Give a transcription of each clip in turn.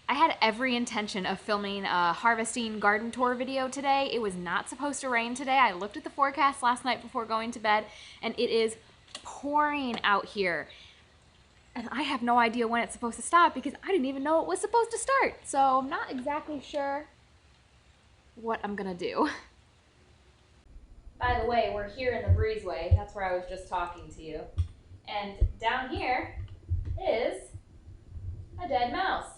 I had every intention of filming a harvesting garden tour video today. It was not supposed to rain today. I looked at the forecast last night before going to bed, and it is pouring out here. And I have no idea when it's supposed to stop because I didn't even know it was supposed to start. So I'm not exactly sure what I'm gonna do. By the way, we're here in the breezeway. That's where I was just talking to you. And down here is a dead mouse.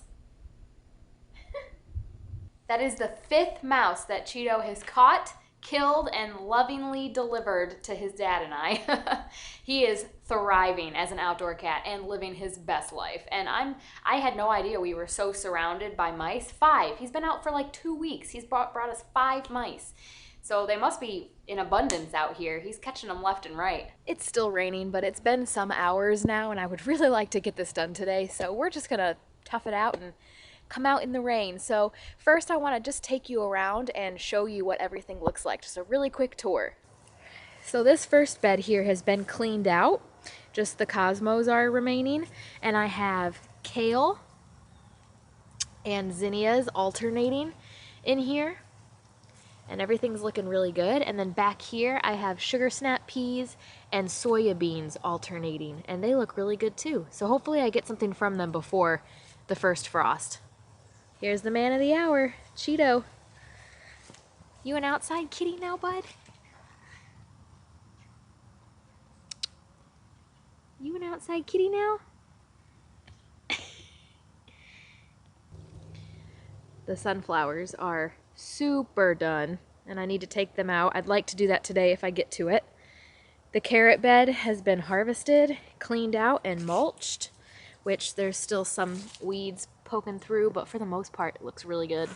That is the 5th mouse that Cheeto has caught, killed, and lovingly delivered to his dad and I. He is thriving as an outdoor cat and living his best life. And I had no idea we were so surrounded by mice. 5. He's been out for like 2 weeks. He's brought us 5 mice. So they must be in abundance out here. He's catching them left and right. It's still raining, but it's been some hours now, and I would really like to get this done today. So we're just gonna tough it out and come out in the rain. So first I want to just take you around and show you what everything looks like. Just a really quick tour. So this first bed here has been cleaned out. Just the cosmos are remaining. And I have kale and zinnias alternating in here. And everything's looking really good. And then back here I have sugar snap peas and soya beans alternating. And they look really good too. So hopefully I get something from them before the first frost. Here's the man of the hour, Cheeto. You an outside kitty now, bud? You an outside kitty now? The sunflowers are super done, and I need to take them out. I'd like to do that today if I get to it. The carrot bed has been harvested, cleaned out, and mulched, which there's still some weeds poking through, but for the most part it looks really good.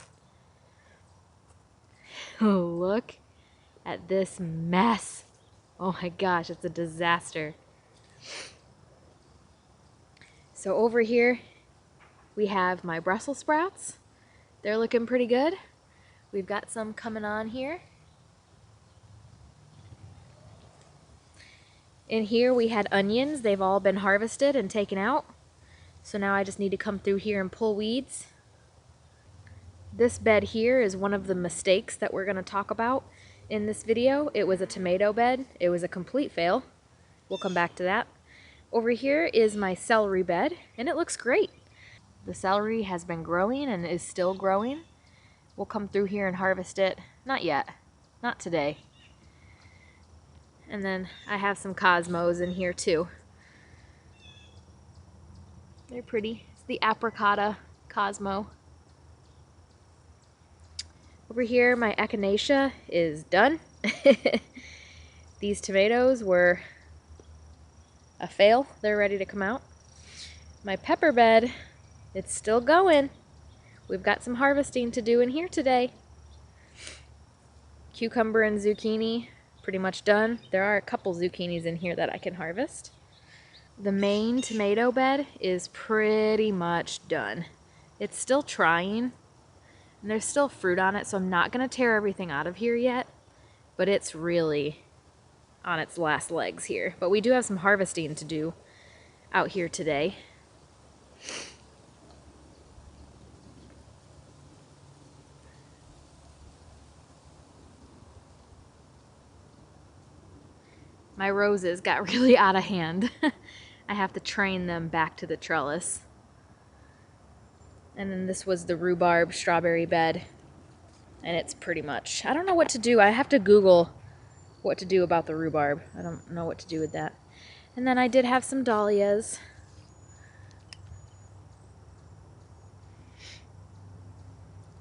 Oh, look at this mess. Oh my gosh, it's a disaster. So over here we have my Brussels sprouts. They're looking pretty good. We've got some coming on here. In here we had onions. They've all been harvested and taken out. So now I just need to come through here and pull weeds. This bed here is one of the mistakes that we're going to talk about in this video. It was a tomato bed. It was a complete fail. We'll come back to that. Over here is my celery bed, and it looks great. The celery has been growing and is still growing. We'll come through here and harvest it. Not yet. Not today. And then I have some cosmos in here too. They're pretty. It's the apricota Cosmo. Over here, my echinacea is done. These tomatoes were a fail. They're ready to come out. My pepper bed, it's still going. We've got some harvesting to do in here today. Cucumber and zucchini, pretty much done. There are a couple zucchinis in here that I can harvest. The main tomato bed is pretty much done. It's still trying, and there's still fruit on it, so I'm not going to tear everything out of here yet, but it's really on its last legs here. But we do have some harvesting to do out here today. My roses got really out of hand. I have to train them back to the trellis. And then this was the rhubarb strawberry bed. And it's pretty much, I don't know what to do. I have to Google what to do about the rhubarb. I don't know what to do with that. And then I did have some dahlias.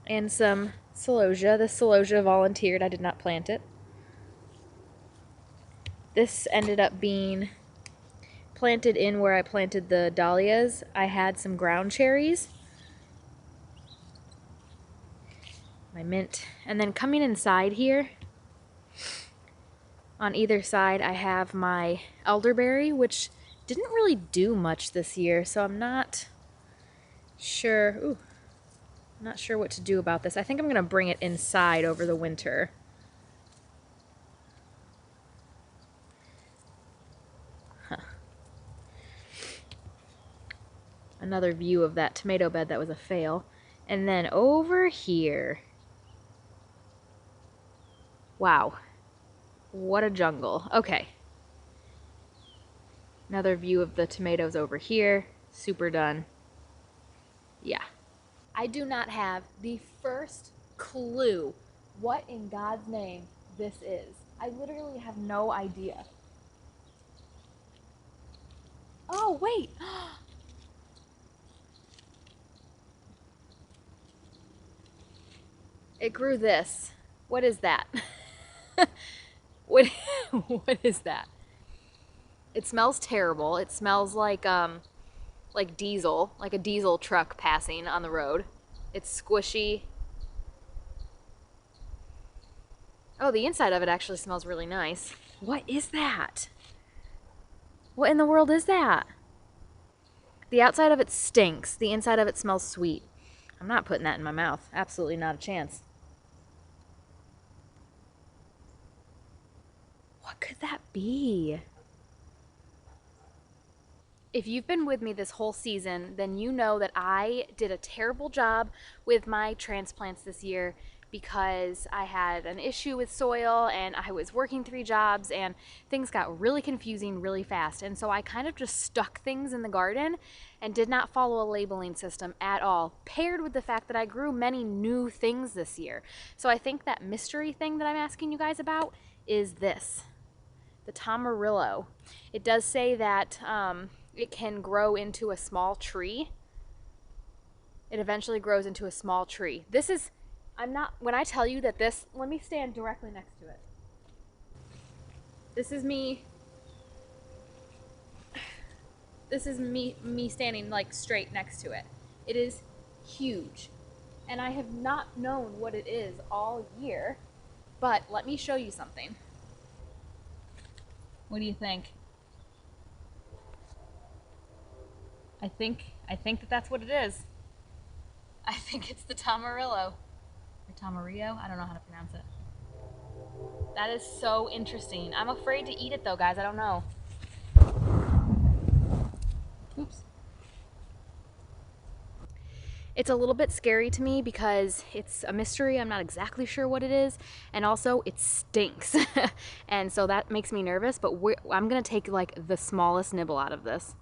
And some celosia. The celosia volunteered. I did not plant it. This ended up being planted in where I planted the dahlias. I had some ground cherries. My mint. And then coming inside here, on either side, I have my elderberry, which didn't really do much this year, so I'm not sure. I'm not sure what to do about this. I think I'm going to bring it inside over the winter. Another view of that tomato bed that was a fail. And then over here. Wow. What a jungle. Okay. Another view of the tomatoes over here. Super done. Yeah. I do not have the first clue what in God's name this is. I literally have no idea. Oh, wait. It grew this. What is that? What, what is that? It smells terrible. It smells like diesel, like a diesel truck passing on the road. It's squishy. Oh, the inside of it actually smells really nice. What is that? What in the world is that? The outside of it stinks. The inside of it smells sweet. I'm not putting that in my mouth. Absolutely not a chance. What could that be? If you've been with me this whole season, then you know that I did a terrible job with my transplants this year because I had an issue with soil and I was working 3 jobs and things got really confusing really fast. And so I kind of just stuck things in the garden and did not follow a labeling system at all, paired with the fact that I grew many new things this year. So I think that mystery thing that I'm asking you guys about is this, the Tamarillo. It does say that it can grow into a small tree. It eventually grows into a small tree. This is, when I tell you that this, let me stand directly next to it. This is me standing like straight next to it. It is huge. And I have not known what it is all year, but let me show you something. What do you think? I think that that's what it is. I think it's the Tamarillo. Or Tamarillo? I don't know how to pronounce it. That is so interesting. I'm afraid to eat it though, guys. I don't know. Oops. It's a little bit scary to me because it's a mystery. I'm not exactly sure what it is. And also it stinks. And so that makes me nervous, but I'm gonna take like the smallest nibble out of this.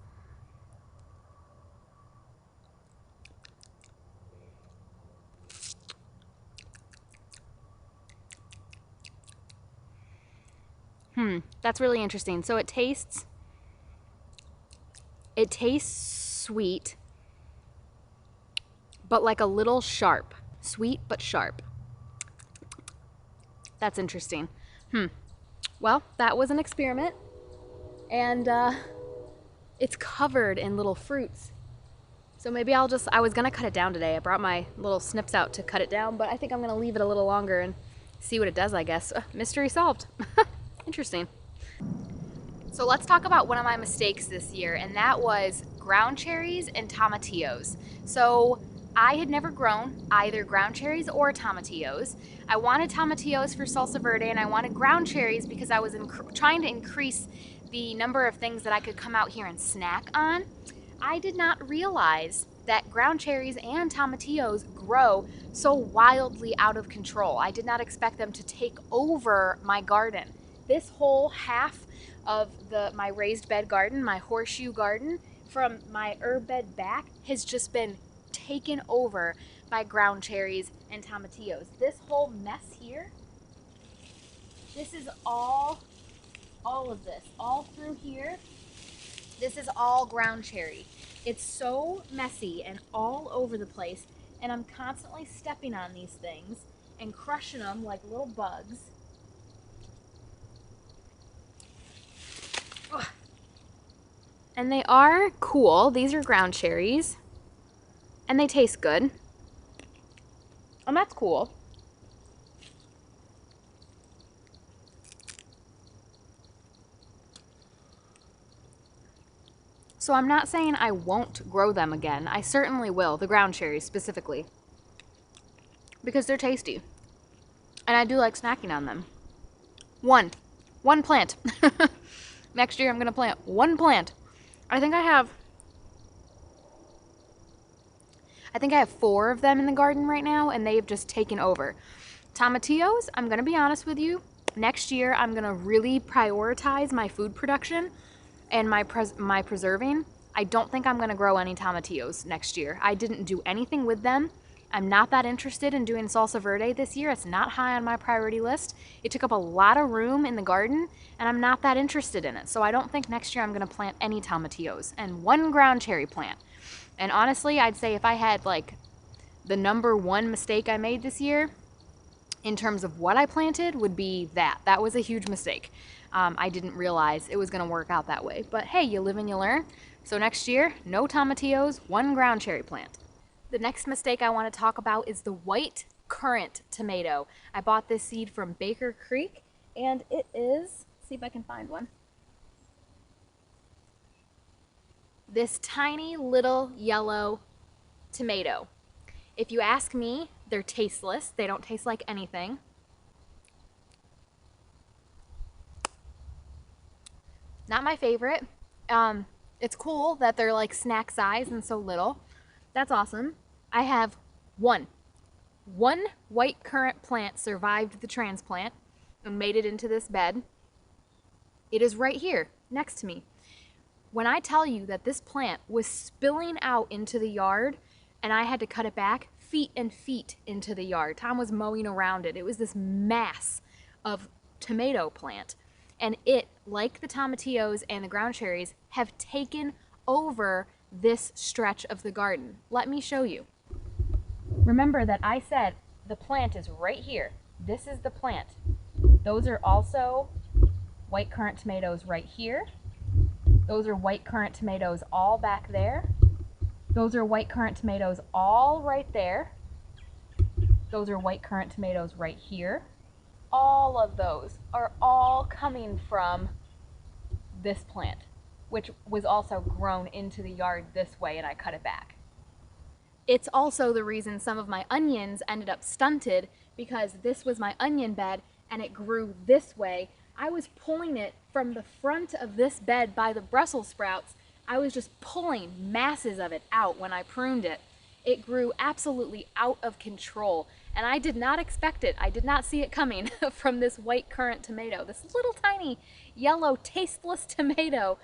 That's really interesting. So it tastes sweet, but like a little sharp. Sweet, but sharp. That's interesting. Well, that was an experiment. And it's covered in little fruits. So maybe I was gonna cut it down today. I brought my little snips out to cut it down, but I think I'm gonna leave it a little longer and see what it does, I guess. Mystery solved. Interesting. So let's talk about one of my mistakes this year, and that was ground cherries and tomatillos. So I had never grown either ground cherries or tomatillos. I wanted tomatillos for salsa verde, and I wanted ground cherries because I was trying to increase the number of things that I could come out here and snack on. I did not realize that ground cherries and tomatillos grow so wildly out of control. I did not expect them to take over my garden. This whole half of my raised bed garden, my horseshoe garden, from my herb bed back has just been taken over by ground cherries and tomatillos. This whole mess here, this is all of this, all through here, this is all ground cherry. It's so messy and all over the place, and I'm constantly stepping on these things and crushing them like little bugs. Ugh. And they are cool. These are ground cherries, and they taste good, and that's cool. So I'm not saying I won't grow them again. I certainly will, the ground cherries specifically, because they're tasty. And I do like snacking on them. One plant. Next year I'm gonna plant one plant. I think I I think I have 4 of them in the garden right now, and they've just taken over. Tomatillos, I'm gonna be honest with you, next year I'm gonna really prioritize my food production and my preserving. I don't think I'm gonna grow any tomatillos next year. I didn't do anything with them. I'm not that interested in doing salsa verde this year. It's not high on my priority list. It took up a lot of room in the garden, and I'm not that interested in it. So I don't think next year I'm gonna plant any tomatillos, and 1 ground cherry plant. And honestly, I'd say if I had like the number 1 mistake I made this year in terms of what I planted would be that. That was a huge mistake. I didn't realize it was gonna work out that way. But hey, you live and you learn. So next year, no tomatillos, 1 ground cherry plant. The next mistake I want to talk about is the white currant tomato. I bought this seed from Baker Creek, and it is, see if I can find one, this tiny little yellow tomato. If you ask me, they're tasteless. They don't taste like anything. Not my favorite. It's cool that they're like snack size and so little. That's awesome. I have one white currant plant survived the transplant and made it into this bed. It is right here next to me. When I tell you that this plant was spilling out into the yard and I had to cut it back feet and feet into the yard, Tom was mowing around it. It was this mass of tomato plant. And it, like the tomatillos and the ground cherries, have taken over this stretch of the garden. Let me show you. Remember that I said the plant is right here. This is the plant. Those are also white currant tomatoes right here. Those are white currant tomatoes all back there. Those are white currant tomatoes all right there. Those are white currant tomatoes right here. All of those are all coming from this plant, which was also grown into the yard this way, and I cut it back. It's also the reason some of my onions ended up stunted, because this was my onion bed and it grew this way. I was pulling it from the front of this bed by the Brussels sprouts. I was just pulling masses of it out when I pruned it. It grew absolutely out of control, and I did not expect it. I did not see it coming from this white currant tomato. This little tiny yellow tasteless tomato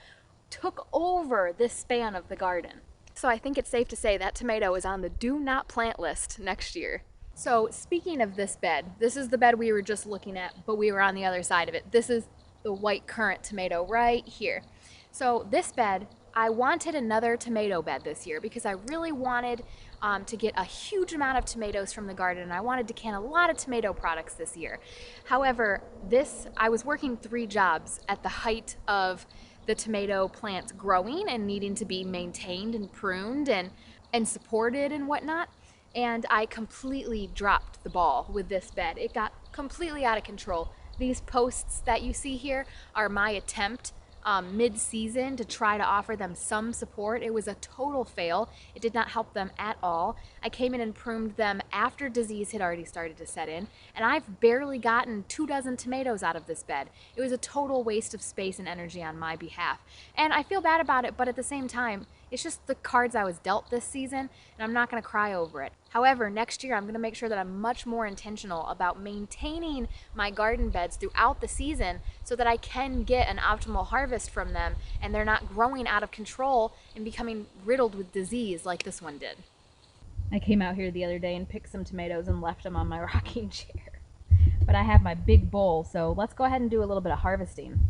took over this span of the garden. So I think it's safe to say that tomato is on the do not plant list next year. So speaking of this bed, this is the bed we were just looking at, but we were on the other side of it. This is the white currant tomato right here. So this bed, I wanted another tomato bed this year because I really wanted to get a huge amount of tomatoes from the garden, and I wanted to can a lot of tomato products this year. However, I was working 3 jobs at the height of the tomato plants growing and needing to be maintained and pruned and supported and whatnot. And I completely dropped the ball with this bed. It got completely out of control. These posts that you see here are my attempt mid-season to try to offer them some support. It was a total fail. It did not help them at all. I came in and pruned them after disease had already started to set in, and I've barely gotten 24 tomatoes out of this bed. It was a total waste of space and energy on my behalf. And I feel bad about it, but at the same time, it's just the cards I was dealt this season, and I'm not going to cry over it. However, next year I'm going to make sure that I'm much more intentional about maintaining my garden beds throughout the season so that I can get an optimal harvest from them and they're not growing out of control and becoming riddled with disease like this one did. I came out here the other day and picked some tomatoes and left them on my rocking chair. But I have my big bowl, so let's go ahead and do a little bit of harvesting.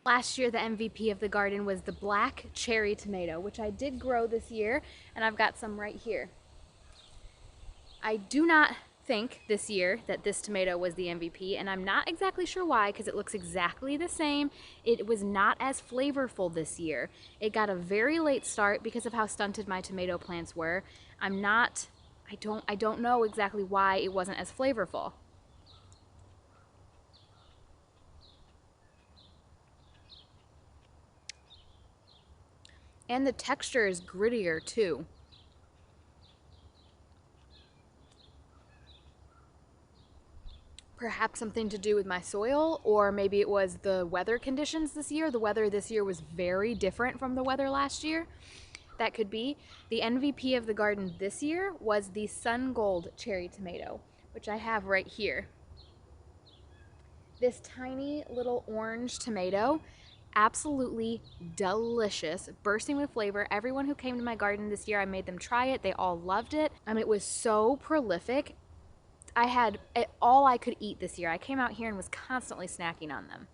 Last year, the MVP of the garden was the black cherry tomato, which I did grow this year, and I've got some right here. I do not think this year that this tomato was the MVP, and I'm not exactly sure why, because it looks exactly the same. It was not as flavorful this year. It got a very late start because of how stunted my tomato plants were. I don't know exactly why it wasn't as flavorful. And the texture is grittier too. Perhaps something to do with my soil, or maybe it was the weather conditions this year. The weather this year was very different from the weather last year. That could be. The MVP of the garden this year was the Sun Gold cherry tomato, which I have right here. This tiny little orange tomato, absolutely delicious, bursting with flavor. Everyone who came to my garden this year, I made them try it. They all loved it. It was so prolific. I had all I could eat this year. I came out here and was constantly snacking on them.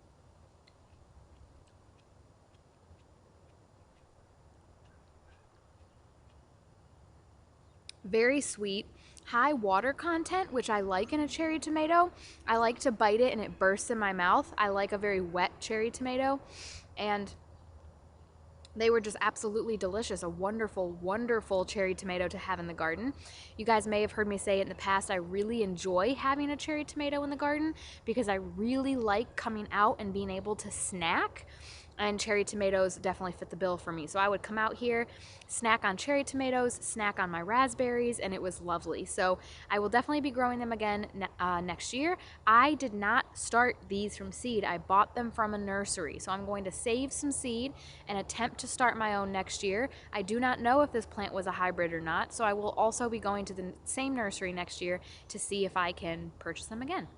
Very sweet, high water content, which I like in a cherry tomato. I like to bite it and it bursts in my mouth. I like a very wet cherry tomato, and they were just absolutely delicious. A wonderful, wonderful cherry tomato to have in the garden. You guys may have heard me say it in the past, I really enjoy having a cherry tomato in the garden because I really like coming out and being able to snack. And cherry tomatoes definitely fit the bill for me. So I would come out here, snack on cherry tomatoes, snack on my raspberries, and it was lovely. So I will definitely be growing them again next year. I did not start these from seed. I bought them from a nursery. So I'm going to save some seed and attempt to start my own next year. I do not know if this plant was a hybrid or not. So I will also be going to the same nursery next year to see if I can purchase them again.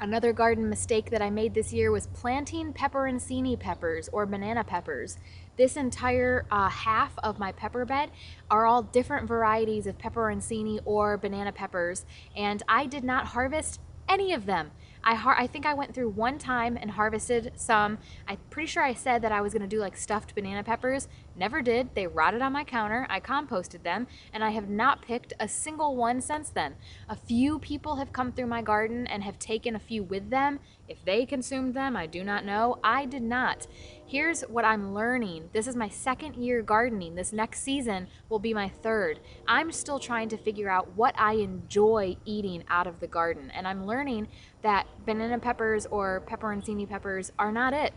Another garden mistake that I made this year was planting pepperoncini peppers or banana peppers. This entire half of my pepper bed are all different varieties of pepperoncini or banana peppers, and I did not harvest any of them. I think I went through one time and harvested some. I'm pretty sure I said that I was going to do like stuffed banana peppers. Never did. They rotted on my counter. I composted them, and I have not picked a single one since then. A few people have come through my garden and have taken a few with them. If they consumed them, I do not know. I did not. Here's what I'm learning. This is my second year gardening. This next season will be my third. I'm still trying to figure out what I enjoy eating out of the garden, and I'm learning that banana peppers or pepperoncini peppers are not it.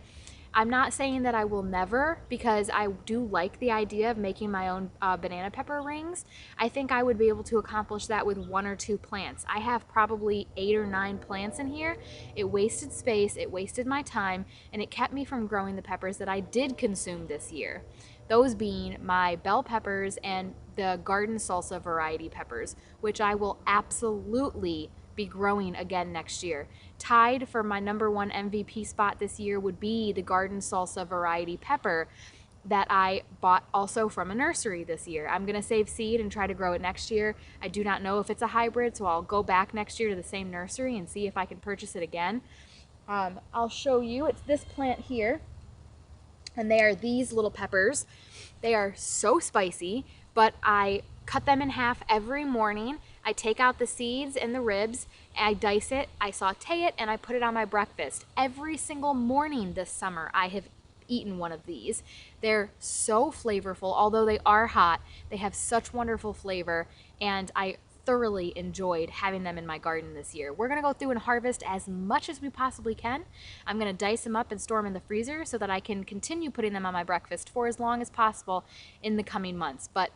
I'm not saying that I will never, because I do like the idea of making my own banana pepper rings. I think I would be able to accomplish that with 1 or 2 plants. I have probably 8 or 9 plants in here. It wasted space, it wasted my time, and it kept me from growing the peppers that I did consume this year. Those being my bell peppers and the garden salsa variety peppers, which I will absolutely be growing again next year. Tied for my #1 MVP spot this year would be the garden salsa variety pepper that I bought also from a nursery this year. I'm going to save seed and try to grow it next year. I do not know if it's a hybrid, so I'll go back next year to the same nursery and see if I can purchase it again. I'll show you. It's this plant here, and they are these little peppers. They are so spicy, but I cut them in half every morning. I take out the seeds and the ribs, I dice it, I saute it, and I put it on my breakfast. Every single morning this summer, I have eaten one of these. They're so flavorful. Although they are hot, they have such wonderful flavor, and I thoroughly enjoyed having them in my garden this year. We're going to go through and harvest as much as we possibly can. I'm going to dice them up and store them in the freezer so that I can continue putting them on my breakfast for as long as possible in the coming months. But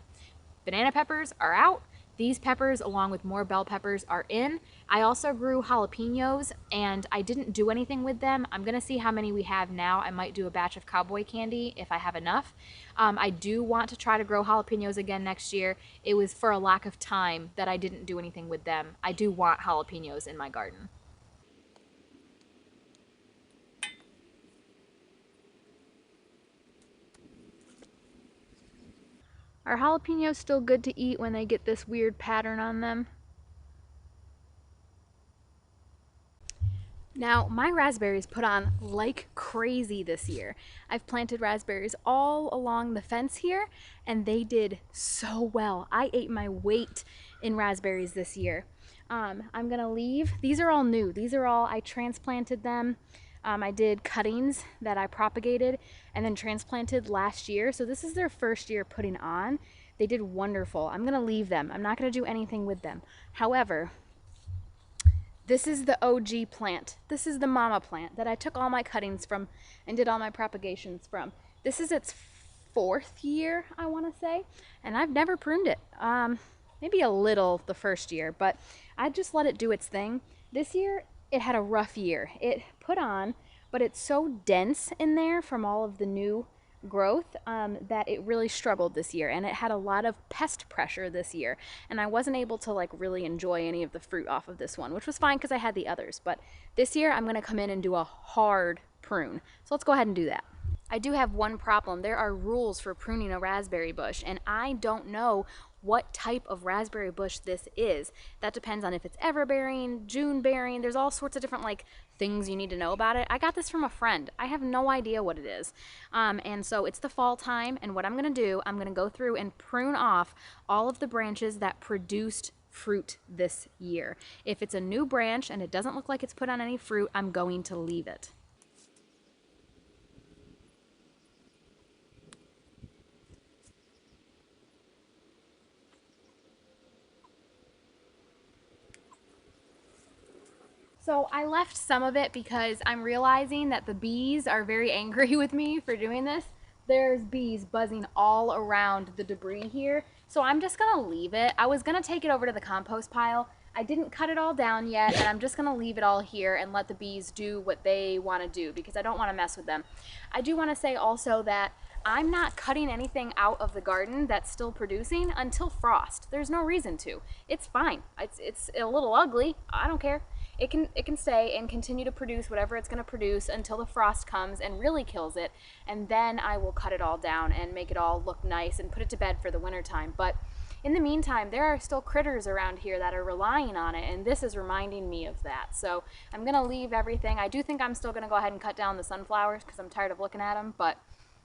banana peppers are out. These peppers, along with more bell peppers, are in. I also grew jalapenos, and I didn't do anything with them. I'm going to see how many we have now. I might do a batch of cowboy candy if I have enough. I do want to try to grow jalapenos again next year. It was for a lack of time that I didn't do anything with them. I do want jalapenos in my garden. Are jalapenos still good to eat when they get this weird pattern on them? Now, my raspberries put on like crazy this year. I've planted raspberries all along the fence here, and they did so well. I ate my weight in raspberries this year. I'm gonna leave. These are all new. These are all, I transplanted them. I did cuttings that I propagated and then transplanted last year. So this is their first year putting on. They did wonderful. I'm gonna leave them. I'm not gonna do anything with them. However, this is the OG plant. This is the mama plant that I took all my cuttings from and did all my propagations from. This is its 4th year, I want to say, and I've never pruned it. Maybe a little the first year, but I just let it do its thing. This year, it had a rough year. It put on, but it's so dense in there from all of the new growth that it really struggled this year, and it had a lot of pest pressure this year, and I wasn't able to like really enjoy any of the fruit off of this one, which was fine because I had the others. But this year I'm going to come in and do a hard prune, so let's go ahead and do that. I do have one problem. There are rules for pruning a raspberry bush, and I don't know what type of raspberry bush this is. That depends on if it's everbearing, June bearing. There's all sorts of different like things you need to know about it. I got this from a friend. I have no idea what it is. And so it's the fall time, and what I'm gonna do, I'm gonna go through and prune off all of the branches that produced fruit this year. If it's a new branch and it doesn't look like it's put on any fruit, I'm going to leave it. So I left some of it because I'm realizing that the bees are very angry with me for doing this. There's bees buzzing all around the debris here. So I'm just gonna leave it. I was gonna take it over to the compost pile. I didn't cut it all down yet, and I'm just gonna leave it all here and let the bees do what they wanna do because I don't wanna mess with them. I do wanna say also that I'm not cutting anything out of the garden that's still producing until frost. There's no reason to. It's fine. It's a little ugly. I don't care. It can stay and continue to produce whatever it's going to produce until the frost comes and really kills it, and then I will cut it all down and make it all look nice and put it to bed for the winter time. But in the meantime, there are still critters around here that are relying on it, and this is reminding me of that. So I'm going to leave everything. I do think I'm still going to go ahead and cut down the sunflowers because I'm tired of looking at them,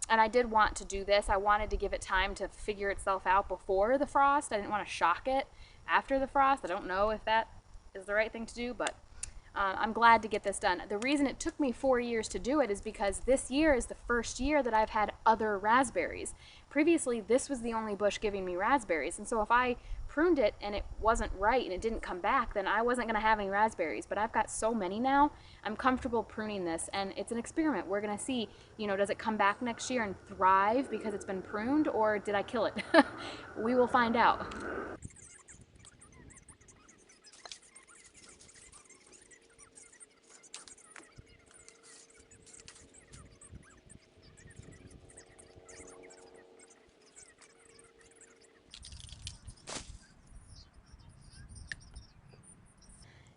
and I did want to do this. I wanted to give it time to figure itself out before the frost. I didn't want to shock it after the frost. I don't know if that is the right thing to do, but I'm glad to get this done. The reason it took me 4 years to do it is because this year is the first year that I've had other raspberries. Previously, this was the only bush giving me raspberries, and so if I pruned it and it wasn't right and it didn't come back, then I wasn't going to have any raspberries. But I've got so many now, I'm comfortable pruning this, and it's an experiment. We're going to see, does it come back next year and thrive because it's been pruned, or did I kill it? We will find out.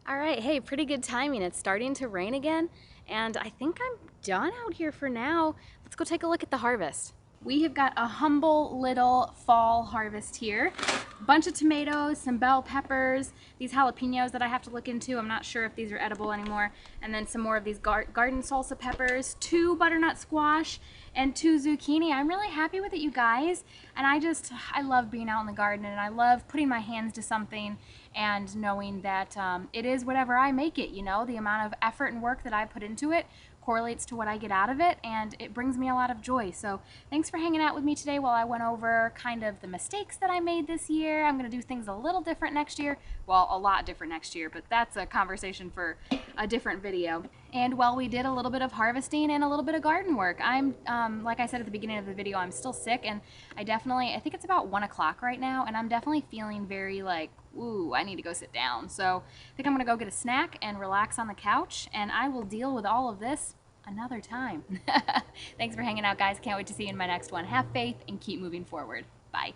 All right, hey, pretty good timing. It's starting to rain again, and I think I'm done out here for now. Let's go take a look at the harvest. We have got a humble little fall harvest here. A bunch of tomatoes, some bell peppers, these jalapenos that I have to look into. I'm not sure if these are edible anymore. And then some more of these garden salsa peppers, 2 butternut squash, and 2 zucchini. I'm really happy with it, you guys. And I love being out in the garden, and I love putting my hands to something and knowing that it is whatever I make it, the amount of effort and work that I put into it correlates to what I get out of it, and it brings me a lot of joy. So thanks for hanging out with me today while I went over kind of the mistakes that I made this year. I'm going to do things a little different next year. Well, a lot different next year, but that's a conversation for a different video. And while we did a little bit of harvesting and a little bit of garden work, I'm, like I said at the beginning of the video, I'm still sick, and I think it's about 1 o'clock right now, and I'm definitely feeling very like, ooh, I need to go sit down. So I think I'm gonna go get a snack and relax on the couch, and I will deal with all of this another time. Thanks for hanging out, guys. Can't wait to see you in my next one. Have faith and keep moving forward. Bye.